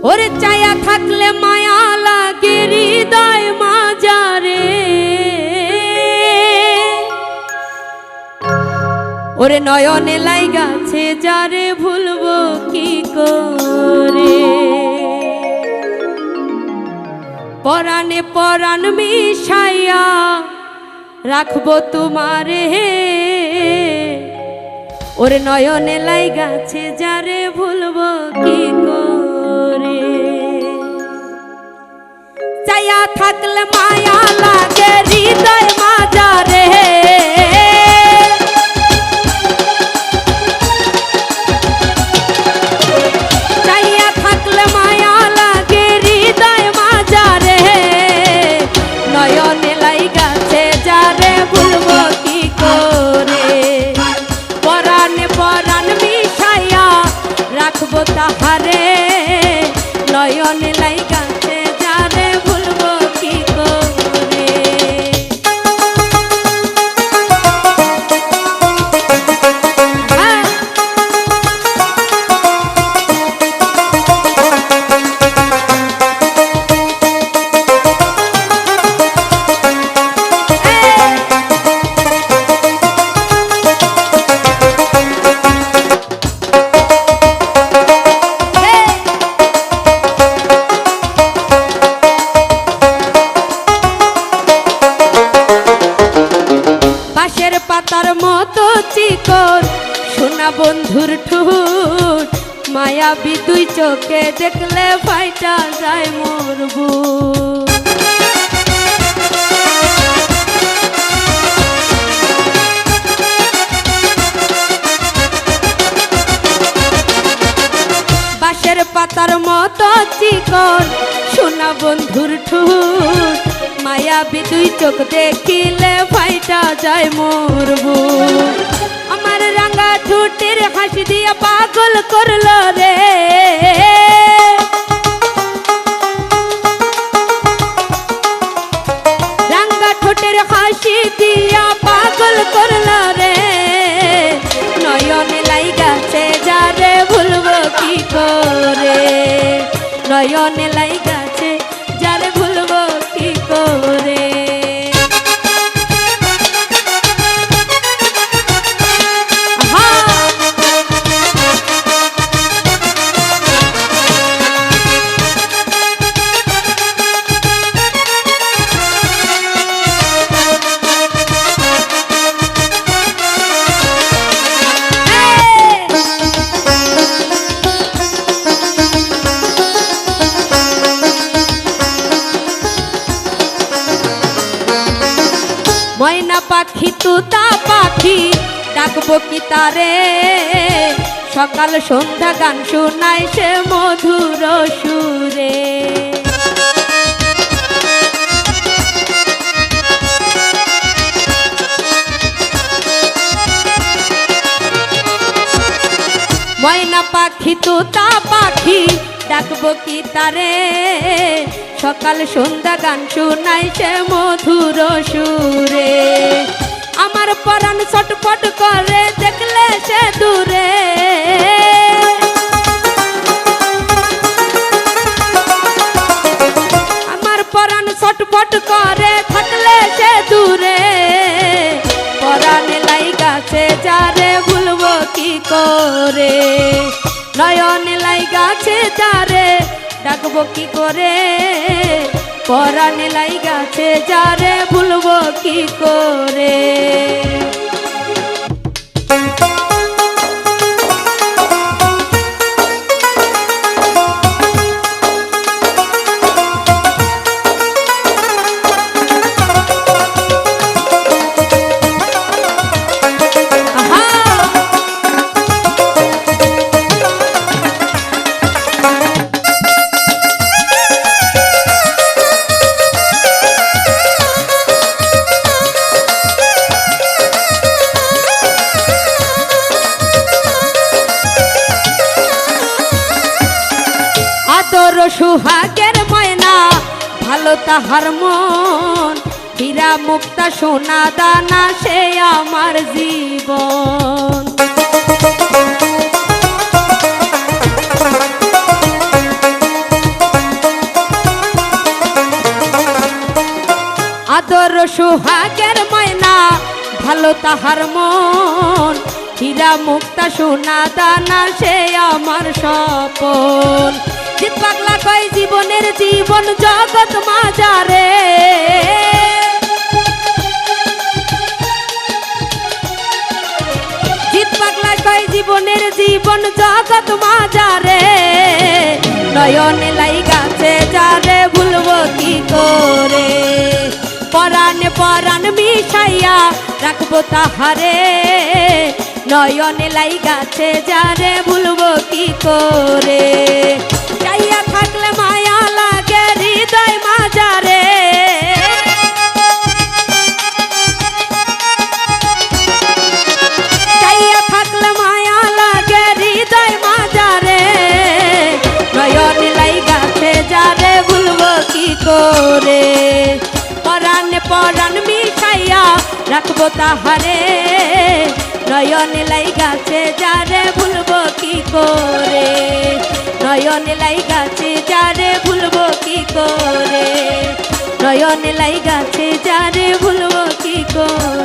ওরে চায়া থাকলে মায়া লাগে হৃদয় মাজারে, ওরে নয়নে লাইগাছে যারে ভুলবো কি করে। পরাণে পরাণ মিশাইয়া রাখবো তোমারে, ওরে নয়নে লাইগাছে যারে ভুলবো কি করে। চায়া থাকলে মায়া লাগে হৃদয় মাজারে, চাইয়া থাকলে মায়া লাগে হৃদয় মাজারে, নয়নে লাইগাছে যারে ভুলবো কি করে। পরাণে পরাণ মিশাইয়া রাখবো তাহারে, নয়নে লাইগাছে যারে ভুলবো কি করে। পাতার মতো চিকন সোনা বন্ধুর ঠোঁট, মায়াবী দুই চোখে দেখলে ফাইটা যায় মোর বুক। বাঁশের পাতার মতো চিকন সোনা বন্ধুর ঠোঁট, মায়াবী দুই চোখ দেখিলে ফাইটা যায় মোর বুক। আমার রাঙা ঠোঁটের হাসি দিয়া পাগল করলো রে, রাঙা ঠোঁটের হাসি দিয়া পাগল করলো রে, নয়নে লাইগাছে যারে ভুলবো কি করে। নয়নে লাইগাছে যারে ভুলবো কি করে। ময়না পাখি তুতা পাখি ডাকবো কি তারে, সকাল সন্ধ্যা গান শোনায় সে মধুর সুরে। ময়না পাখি তুতা পাখি ডাকবো কি তারে, সকাল সন্ধ্যা গান শোনায় সে মধুর সুরে। আমার পরাণ ছটফট করে দেখলে সে দূরে, আমার পরাণ ছটফট করে থাকলে সে দূরে। পরাণে লাইগাছে যারে ভুলবো কি করে। নয়নে লাইগাছে যারে ডাকবো কি করে। পরাণে লাইগাছে যারে ভুলবো কি করে। সুহাগের ময়না ভালো তাহার মন, হীরা মুক্তা সোনা দানা সে আমার জীবন। সোহাগের ময়না ভালো তাহার মন, হীরা মুক্তা সোনা দানা সে আমার স্বপন। জিত পাগলা কয় জীবনের জীবন জগৎ মাজারে, জিত পাগলা কয় জীবনের জীবন জগৎ মাজারে। নয়নে লাইগাছে যারে ভুলবো কি করে, পরাণে পরাণ মিশাইয়া রাখবো তাহারে। নয়নে লাইগাছে যারে ভুলবো কি করে, চাইয়া থাকলে মায়া লাগে হৃদয় মাজারে। চাইয়া থাকলে মায়া লাগে হৃদয় মাজারে। নয়নে লাইগাছে যারে ভুলবো কি করে, পরাণে পরাণ মিশাইয়া রাখবো তাহারে। নয়নে লাইগাছে যারে ভুলবো কি করে, নয়নে লাইগাছে যারে ভুলবো কি করে, নয়নে লাইগাছে যারে ভুলবো কি করে।